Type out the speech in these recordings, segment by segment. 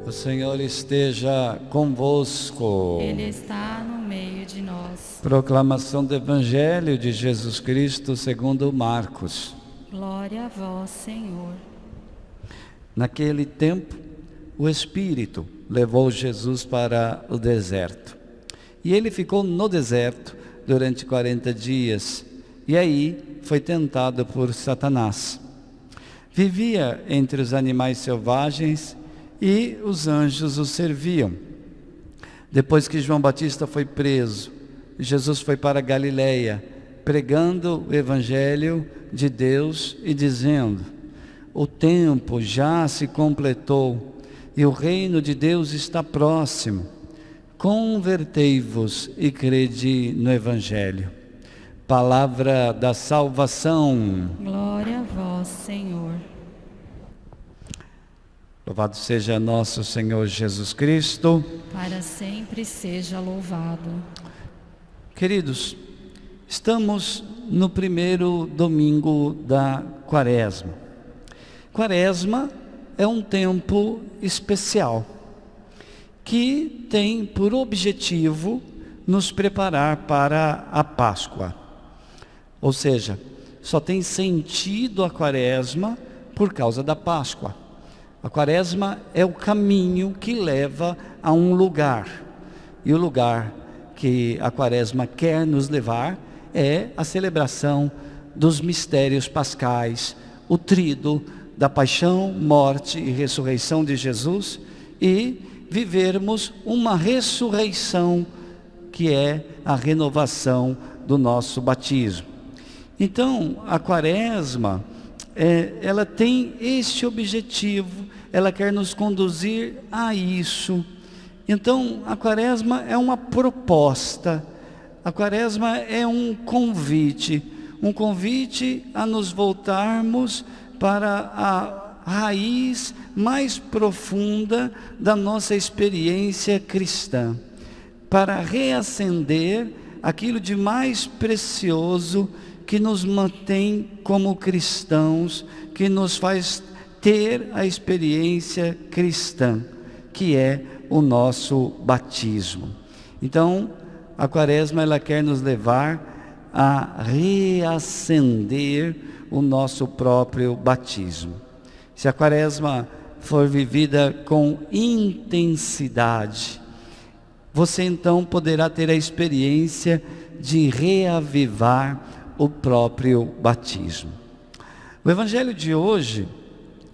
O Senhor esteja convosco. Ele está no meio de nós. Proclamação do Evangelho de Jesus Cristo segundo Marcos. Glória a vós, Senhor. Naquele tempo, o Espírito levou Jesus para o deserto. E ele ficou no deserto durante 40 dias. E aí foi tentado por Satanás. Vivia entre os animais selvagens e os anjos o serviam. Depois que João Batista foi preso, Jesus foi para Galileia, pregando o Evangelho de Deus e dizendo: o tempo já se completou e o reino de Deus está próximo. Convertei-vos e crede no Evangelho. Palavra da salvação. Glória a vós, Senhor. Louvado seja nosso Senhor Jesus Cristo. Para sempre seja louvado. Queridos, estamos no primeiro domingo da Quaresma. Quaresma é um tempo especial que tem por objetivo nos preparar para a Páscoa. Ou seja, só tem sentido a Quaresma por causa da Páscoa. A Quaresma é o caminho que leva a um lugar. E o lugar que a Quaresma quer nos levar é a celebração dos mistérios pascais, o tríduo da paixão, morte e ressurreição de Jesus, e vivermos uma ressurreição que é a renovação do nosso batismo. Então, a Quaresma, ela tem este objetivo, ela quer nos conduzir a isso. Então, a Quaresma é uma proposta, a Quaresma é um convite a nos voltarmos para a raiz mais profunda da nossa experiência cristã, para reacender aquilo de mais precioso que nos mantém como cristãos, que nos faz ter a experiência cristã, que é o nosso batismo. Então, a Quaresma ela quer nos levar a reacender o nosso próprio batismo. Se a Quaresma for vivida com intensidade, você então poderá ter a experiência de reavivar o próprio batismo. O Evangelho de hoje,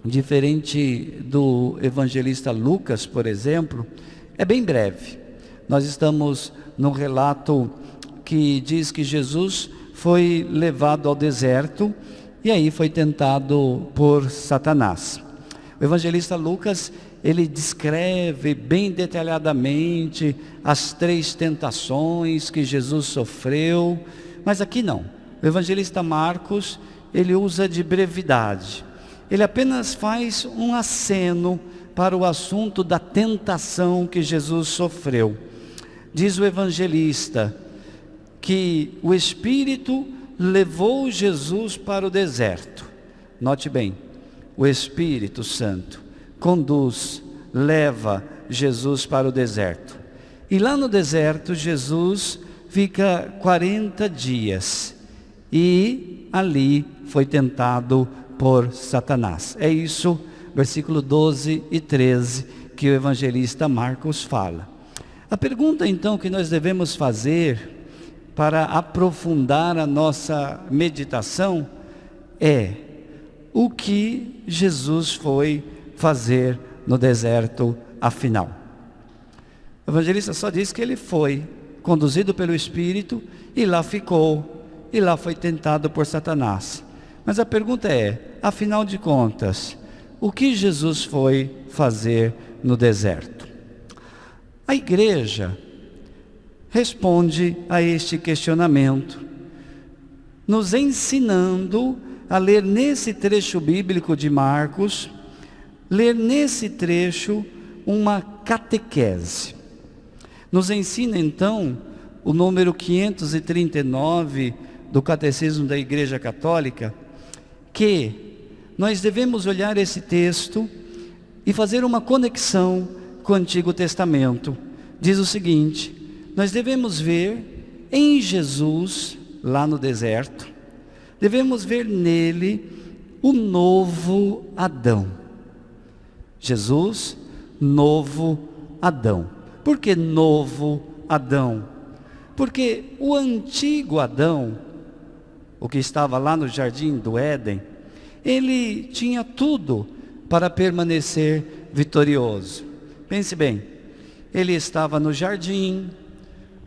diferente do evangelista Lucas, por exemplo, é bem breve. Nós estamos num relato que diz que Jesus foi levado ao deserto e aí foi tentado por Satanás. O evangelista Lucas, ele descreve bem detalhadamente as 3 tentações que Jesus sofreu, mas aqui não. O evangelista Marcos, ele usa de brevidade. Ele apenas faz um aceno para o assunto da tentação que Jesus sofreu. Diz o evangelista que o Espírito levou Jesus para o deserto. Note bem, o Espírito Santo conduz, leva Jesus para o deserto. E lá no deserto, Jesus fica 40 dias. E ali foi tentado por Satanás. É isso, versículo 12 e 13, que o evangelista Marcos fala. A pergunta então que nós devemos fazer para aprofundar a nossa meditação é: o que Jesus foi fazer no deserto afinal? O evangelista só diz que ele foi conduzido pelo Espírito e lá ficou, e lá foi tentado por Satanás. Mas a pergunta é, afinal de contas, o que Jesus foi fazer no deserto? A igreja responde a este questionamento, nos ensinando a ler nesse trecho bíblico de Marcos, ler nesse trecho uma catequese. Nos ensina então o número 539 do Catecismo da Igreja Católica, que nós devemos olhar esse texto e fazer uma conexão com o Antigo Testamento. Diz o seguinte: nós devemos ver em Jesus, lá no deserto, devemos ver nele o novo Adão. Jesus, novo Adão. Por que novo Adão? Porque o antigo Adão, o que estava lá no jardim do Éden, ele tinha tudo para permanecer vitorioso. Pense bem, ele estava no jardim,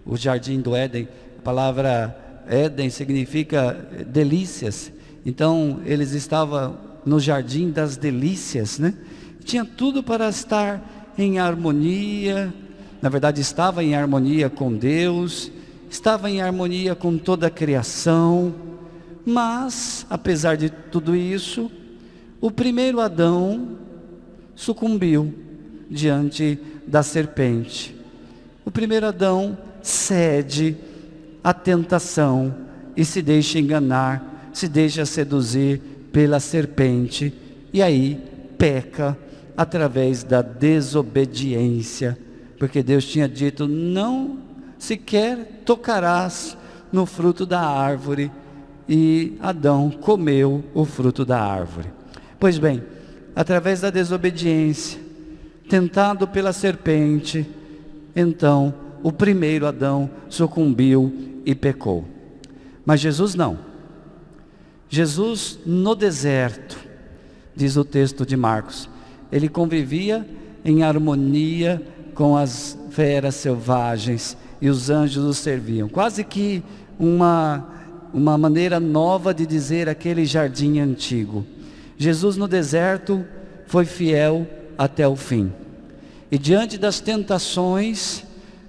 o jardim do Éden, a palavra Éden significa delícias. Então eles estavam no jardim das delícias, né? Tinha tudo para estar em harmonia, na verdade estava em harmonia com Deus, estava em harmonia com toda a criação. Mas, apesar de tudo isso, o primeiro Adão sucumbiu diante da serpente. O primeiro Adão cede à tentação e se deixa enganar, se deixa seduzir pela serpente, e aí peca através da desobediência, porque Deus tinha dito: não sequer tocarás no fruto da árvore, e Adão comeu o fruto da árvore. Pois bem, através da desobediência, tentado pela serpente, então o primeiro Adão sucumbiu e pecou. Mas Jesus não. Jesus no deserto, diz o texto de Marcos, ele convivia em harmonia com as feras selvagens e os anjos o serviam. Quase que uma maneira nova de dizer aquele jardim antigo. Jesus no deserto foi fiel até o fim. E diante das tentações,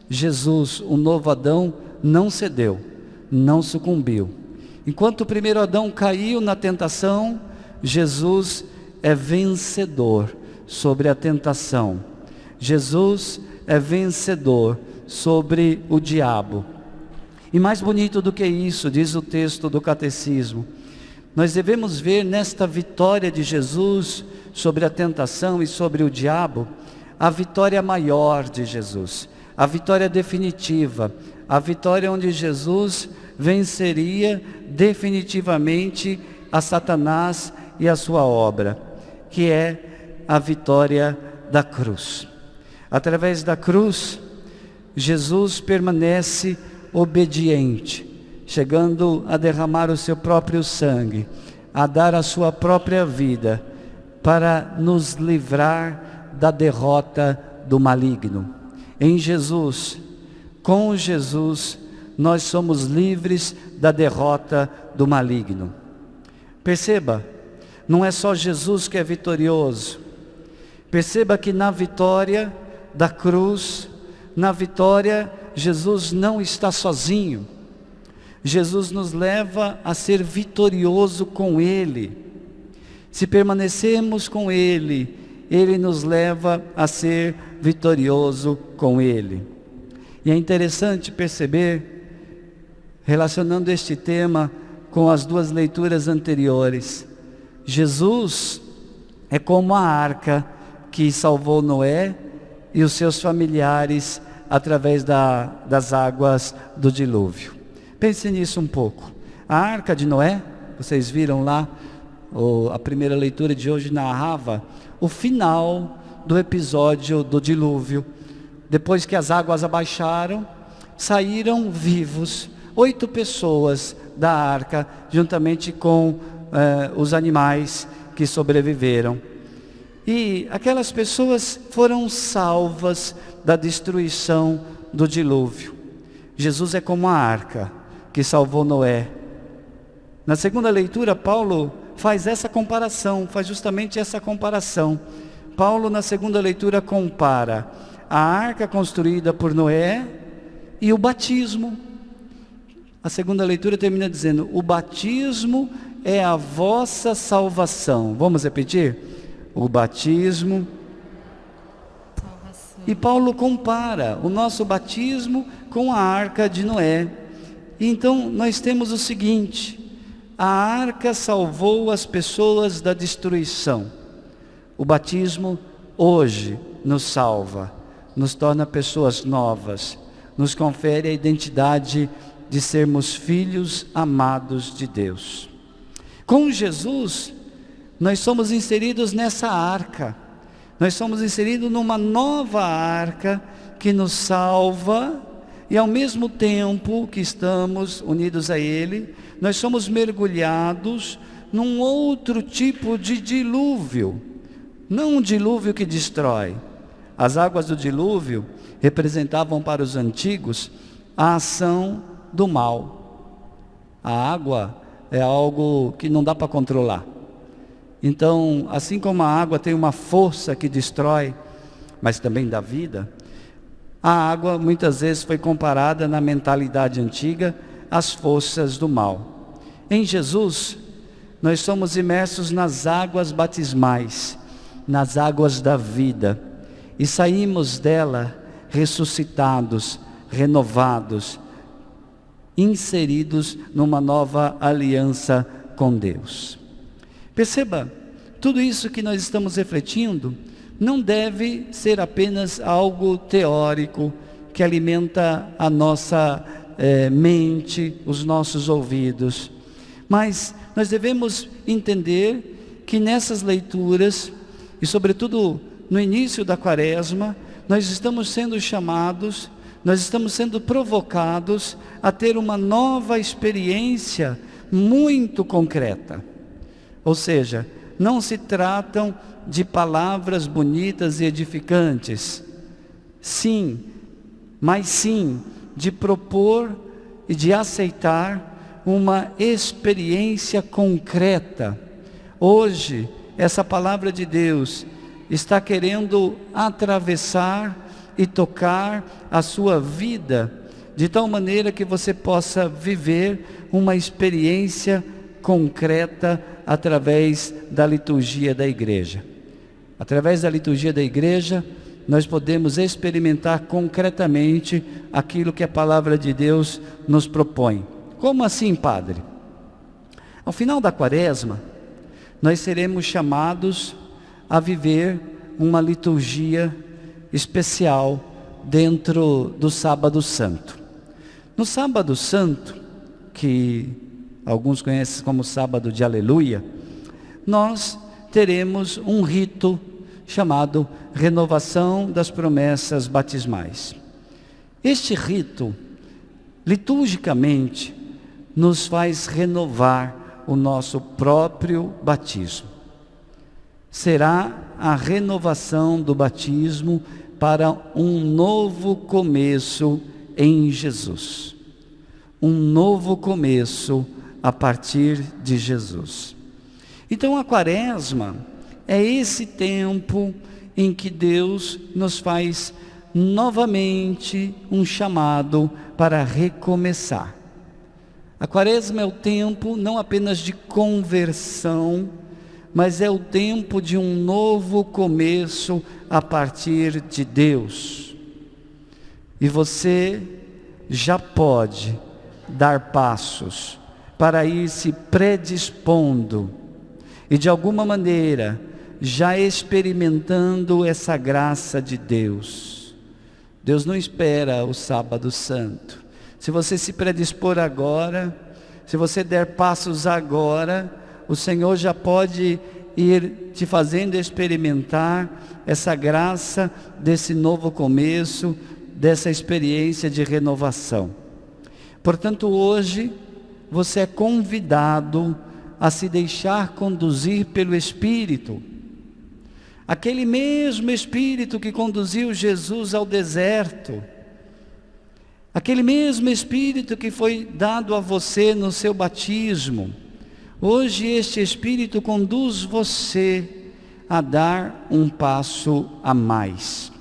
Jesus, o novo Adão, não cedeu, não sucumbiu. Enquanto o primeiro Adão caiu na tentação, Jesus é vencedor sobre a tentação. Jesus é vencedor sobre o diabo. E mais bonito do que isso, diz o texto do catecismo, nós devemos ver nesta vitória de Jesus sobre a tentação e sobre o diabo, a vitória maior de Jesus, a vitória definitiva, a vitória onde Jesus venceria definitivamente a Satanás e a sua obra, que é a vitória da cruz. Através da cruz, Jesus permanece obediente, chegando a derramar o seu próprio sangue, a dar a sua própria vida, para nos livrar da derrota do maligno. Em Jesus, com Jesus, nós somos livres da derrota do maligno. Perceba, não é só Jesus que é vitorioso. Perceba que na vitória da cruz, na vitória, Jesus não está sozinho. Jesus nos leva a ser vitorioso com Ele. Se permanecermos com Ele, Ele nos leva a ser vitorioso com Ele. E é interessante perceber, relacionando este tema com as duas leituras anteriores, Jesus é como a arca que salvou Noé e os seus familiares através das águas do dilúvio. Pense nisso um pouco. A arca de Noé, vocês viram lá, a primeira leitura de hoje narrava o final do episódio do dilúvio. Depois que as águas abaixaram, saíram vivos 8 pessoas da arca, juntamente com os animais que sobreviveram. E aquelas pessoas foram salvas da destruição do dilúvio. Jesus é como a arca que salvou Noé. Na segunda leitura, Paulo faz essa comparação, faz justamente essa comparação. Paulo, na segunda leitura, compara a arca construída por Noé e o batismo. A segunda leitura termina dizendo: o batismo é a vossa salvação. Vamos repetir? O batismo. Salvação. E Paulo compara o nosso batismo com a arca de Noé. E então nós temos o seguinte: a arca salvou as pessoas da destruição. O batismo hoje nos salva, nos torna pessoas novas, nos confere a identidade de sermos filhos amados de Deus. Com Jesus, nós somos inseridos nessa arca, nós somos inseridos numa nova arca que nos salva, e ao mesmo tempo que estamos unidos a Ele, nós somos mergulhados num outro tipo de dilúvio, não um dilúvio que destrói. As águas do dilúvio representavam para os antigos a ação do mal. A água é algo que não dá para controlar. Então, assim como a água tem uma força que destrói, mas também dá vida, a água muitas vezes foi comparada na mentalidade antiga às forças do mal. Em Jesus, nós somos imersos nas águas batismais, nas águas da vida, e saímos dela ressuscitados, renovados, inseridos numa nova aliança com Deus. Perceba, tudo isso que nós estamos refletindo não deve ser apenas algo teórico que alimenta a nossa mente, os nossos ouvidos, mas nós devemos entender que nessas leituras, e sobretudo no início da Quaresma, nós estamos sendo chamados, nós estamos sendo provocados a ter uma nova experiência muito concreta. Ou seja, não se tratam de palavras bonitas e edificantes, sim, mas sim de propor e de aceitar uma experiência concreta. Hoje, essa palavra de Deus está querendo atravessar e tocar a sua vida, de tal maneira que você possa viver uma experiência concreta através da liturgia da igreja. Através da liturgia da igreja, nós podemos experimentar concretamente aquilo que a palavra de Deus nos propõe. Como assim, Padre? Ao final da Quaresma, nós seremos chamados a viver uma liturgia especial dentro do Sábado Santo. No Sábado Santo, que alguns conhecem como Sábado de Aleluia, nós teremos um rito chamado Renovação das Promessas Batismais. Este rito, liturgicamente, nos faz renovar o nosso próprio batismo. Será a renovação do batismo para um novo começo em Jesus. Um novo começo a partir de Jesus. Então a Quaresma é esse tempo em que Deus nos faz novamente um chamado para recomeçar. A Quaresma é o tempo não apenas de conversão, mas é o tempo de um novo começo a partir de Deus. E você já pode dar passos para ir se predispondo e de alguma maneira já experimentando essa graça de Deus. Deus não espera o Sábado Santo. Se você se predispor agora, se você der passos agora, o Senhor já pode ir te fazendo experimentar essa graça desse novo começo, dessa experiência de renovação. Portanto, hoje você é convidado a se deixar conduzir pelo Espírito. Aquele mesmo Espírito que conduziu Jesus ao deserto, aquele mesmo Espírito que foi dado a você no seu batismo, hoje este Espírito conduz você a dar um passo a mais.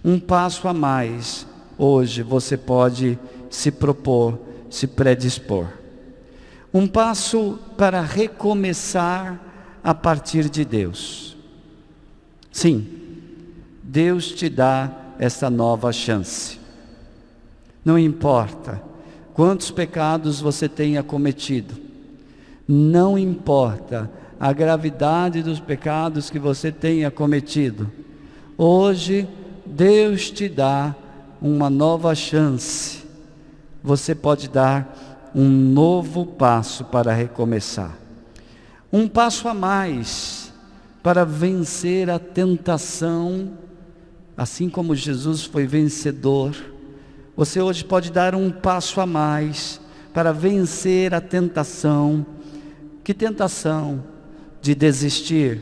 Um passo a mais, hoje você pode se propor, se predispor. Um passo para recomeçar a partir de Deus. Sim, Deus te dá essa nova chance. Não importa quantos pecados você tenha cometido, não importa a gravidade dos pecados que você tenha cometido. Hoje, Deus te dá uma nova chance. Você pode dar um novo passo para recomeçar. Um passo a mais para vencer a tentação, assim como Jesus foi vencedor. Você hoje pode dar um passo a mais para vencer a tentação. Que tentação? De desistir.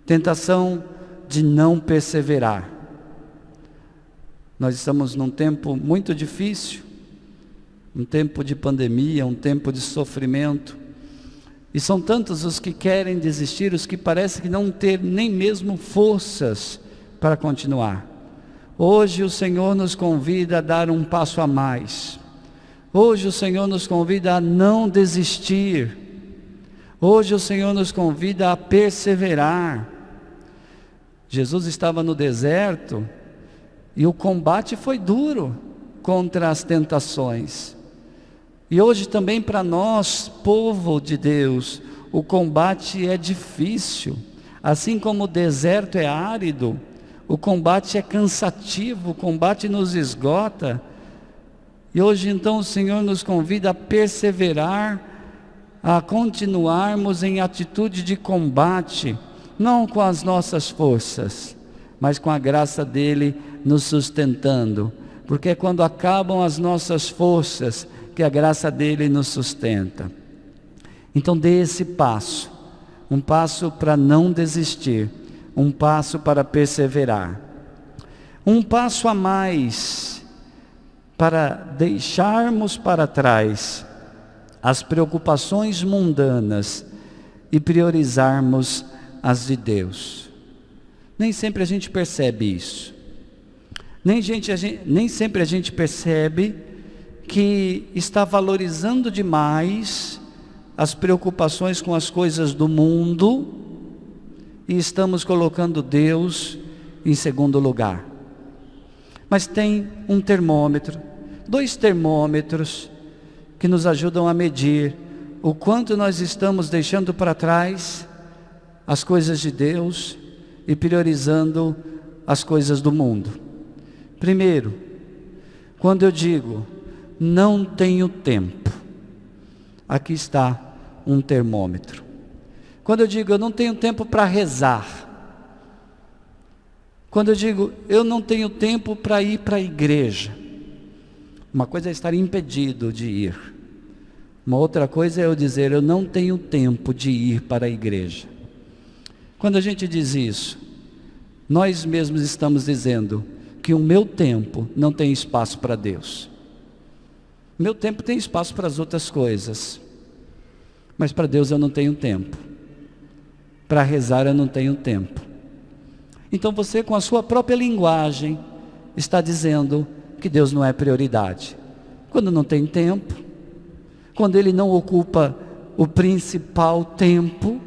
Tentação de não perseverar. Nós estamos num tempo muito difícil, um tempo de pandemia, um tempo de sofrimento. E são tantos os que querem desistir, os que parecem que não ter nem mesmo forças para continuar. Hoje o Senhor nos convida a dar um passo a mais. Hoje o Senhor nos convida a não desistir. Hoje o Senhor nos convida a perseverar. Jesus estava no deserto e o combate foi duro contra as tentações. E hoje também para nós, povo de Deus, o combate é difícil. Assim como o deserto é árido, o combate é cansativo, o combate nos esgota. E hoje então o Senhor nos convida a perseverar, a continuarmos em atitude de combate, não com as nossas forças, mas com a graça dele nos sustentando. Porque é quando acabam as nossas forças que a graça dele nos sustenta. Então dê esse passo, um passo para não desistir, um passo para perseverar, um passo a mais para deixarmos para trás as preocupações mundanas e priorizarmos as de Deus. Nem sempre a gente percebe isso. Nem sempre a gente percebe que está valorizando demais as preocupações com as coisas do mundo e estamos colocando Deus em segundo lugar. Mas tem um termômetro, 2 termômetros que nos ajudam a medir o quanto nós estamos deixando para trás as coisas de Deus e priorizando as coisas do mundo. Primeiro, quando eu digo não tenho tempo, aqui está um termômetro. Quando eu digo eu não tenho tempo para rezar, quando eu digo eu não tenho tempo para ir para a igreja, uma coisa é estar impedido de ir, uma outra coisa é eu dizer eu não tenho tempo de ir para a igreja. Quando a gente diz isso, nós mesmos estamos dizendo que o meu tempo não tem espaço para Deus. Meu tempo tem espaço para as outras coisas, mas para Deus eu não tenho tempo. Para rezar eu não tenho tempo. Então você, com a sua própria linguagem, está dizendo que Deus não é prioridade. Quando não tem tempo, quando Ele não ocupa o principal tempo,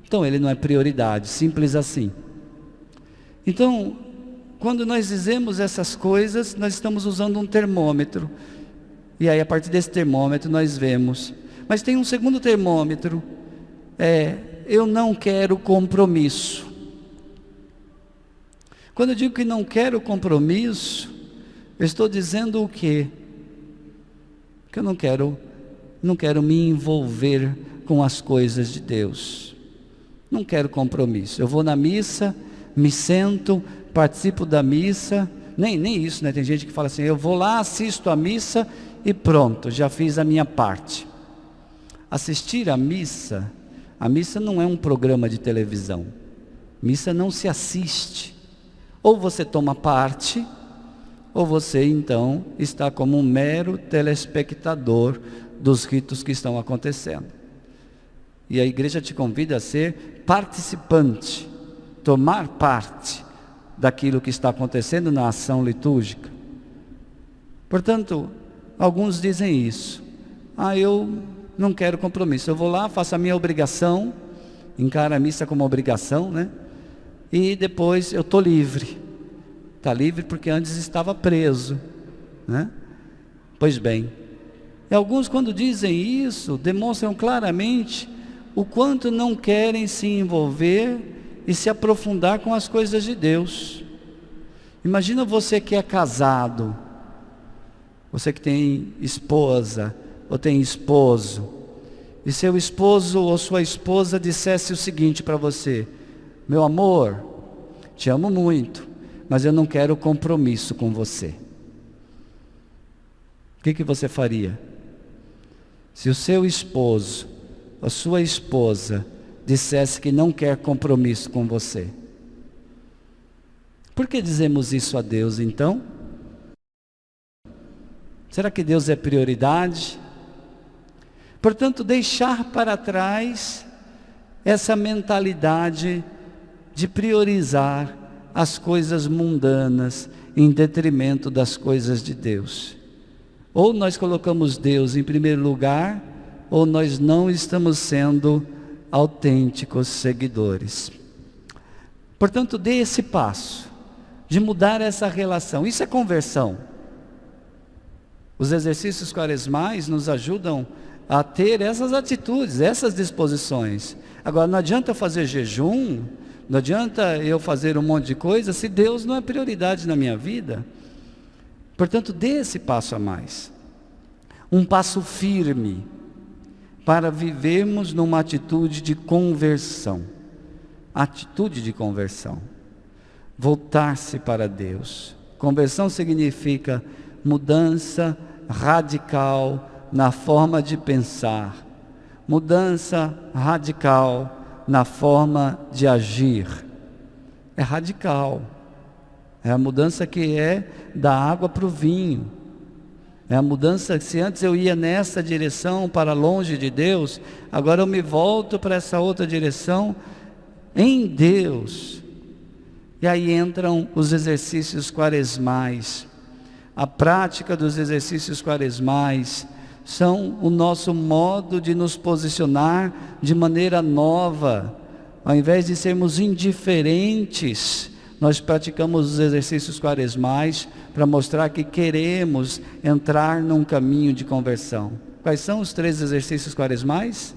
então Ele não é prioridade, simples assim. Então, quando nós dizemos essas coisas, nós estamos usando um termômetro. E aí, a partir desse termômetro, nós vemos. Mas tem um segundo termômetro. Eu não quero compromisso. Quando eu digo que não quero compromisso, eu estou dizendo o quê? Que eu não quero me envolver com as coisas de Deus. Não quero compromisso. Eu vou na missa, me sento, participo da missa, nem isso, né? Tem gente que fala assim, eu vou lá, assisto a missa e pronto, já fiz a minha parte. Assistir a missa não é um programa de televisão. Missa não se assiste. Ou você toma parte, ou você então está como um mero telespectador dos ritos que estão acontecendo. E a igreja te convida a ser participante, tomar parte daquilo que está acontecendo na ação litúrgica. Portanto, alguns dizem isso. Eu não quero compromisso. Eu vou lá, faço a minha obrigação, encaro a missa como obrigação, né? E depois eu estou livre. Está livre porque antes estava preso, né? Pois bem, e alguns quando dizem isso, demonstram claramente o quanto não querem se envolver e se aprofundar com as coisas de Deus. Imagina você que é casado, você que tem esposa ou tem esposo, e seu esposo ou sua esposa dissesse o seguinte para você: meu amor, te amo muito, mas eu não quero compromisso com você. O que você faria? Se o seu esposo ou sua esposa dissesse que não quer compromisso com você. Por que dizemos isso a Deus então? Será que Deus é prioridade? Portanto, deixar para trás essa mentalidade de priorizar as coisas mundanas em detrimento das coisas de Deus. Ou nós colocamos Deus em primeiro lugar, ou nós não estamos sendo autênticos seguidores. Portanto, dê esse passo de mudar essa relação. Isso é conversão. Os exercícios quaresmais nos ajudam a ter essas atitudes, essas disposições. Agora, não adianta eu fazer jejum, não adianta eu fazer um monte de coisa se Deus não é prioridade na minha vida. Portanto, dê esse passo a mais. Um passo firme para vivermos numa atitude de conversão. Atitude de conversão. Voltar-se para Deus. Conversão significa mudança radical na forma de pensar. Mudança radical na forma de agir. É radical. É a mudança que é da água para o vinho. É a mudança que, se antes eu ia nessa direção para longe de Deus, agora eu me volto para essa outra direção em Deus. E aí entram os exercícios quaresmais. A prática dos exercícios quaresmais são o nosso modo de nos posicionar de maneira nova. Ao invés de sermos indiferentes, nós praticamos os exercícios quaresmais para mostrar que queremos entrar num caminho de conversão. Quais são os 3 exercícios quaresmais?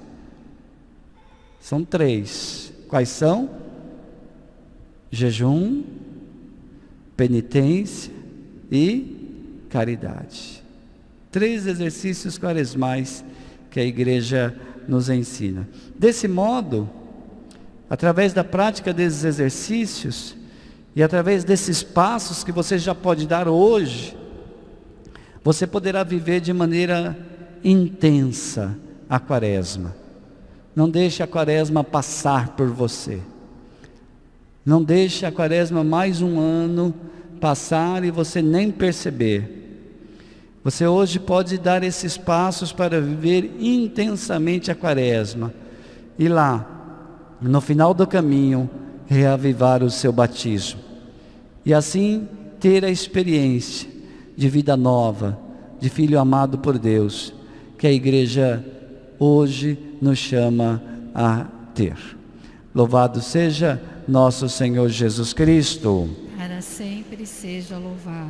São 3. Quais são? Jejum, penitência e caridade. 3 exercícios quaresmais que a igreja nos ensina. Desse modo, através da prática desses exercícios e através desses passos que você já pode dar hoje, você poderá viver de maneira intensa a quaresma. Não deixe a quaresma passar por você. Não deixe a quaresma mais um ano passar e você nem perceber. Você hoje pode dar esses passos para viver intensamente a quaresma. E lá, no final do caminho, reavivar o seu batismo. E assim ter a experiência de vida nova, de filho amado por Deus, que a igreja hoje nos chama a ter. Louvado seja nosso Senhor Jesus Cristo. Para sempre seja louvado.